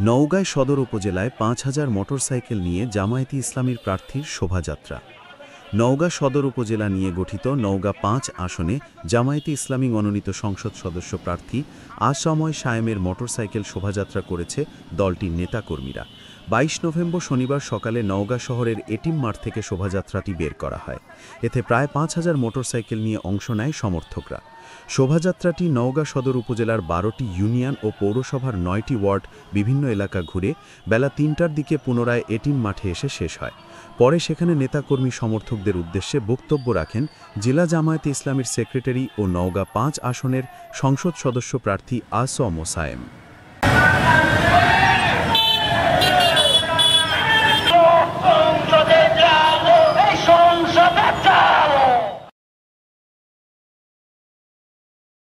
নওগাঁ সদর উপজেলায় ৫,০০০ মোটরসাইকেল নিয়ে জামায়াতে ইসলামীর প্রার্থীর শোভাযাত্রা। নওগাঁ সদর উপজেলা নিয়ে গঠিত নওগাঁ-৫ আসনে জামায়াতে ইসলামী মনোনীত সংসদ সদস্য প্রার্থী আসময় সায়েমের মোটরসাইকেল শোভাযাত্রা করেছে দলটির নেতাকর্মীরা। ২২ নভেম্বর শনিবার সকালে নওগাঁ শহরের এটিম মাঠ থেকে শোভাযাত্রাটি বের করা হয়। এতে প্রায় ৫,০০০ মোটরসাইকেল নিয়ে অংশ নেয় সমর্থকরা। শোভাযাত্রাটি নওগাঁ সদর উপজেলার ১২টি ইউনিয়ন ও পৌরসভার ৯টি ওয়ার্ড বিভিন্ন এলাকা ঘুরে বেলা ৩টার দিকে পুনরায় এটিম মাঠে এসে শেষ হয়। পরে সেখানে নেতাকর্মী সমর্থকদের উদ্দেশ্যে বক্তব্য রাখেন জেলা জামায়াতে ইসলামীর সেক্রেটারি ও নওগাঁ-৫ আসনের সংসদ সদস্য প্রার্থী আসময় সায়েম।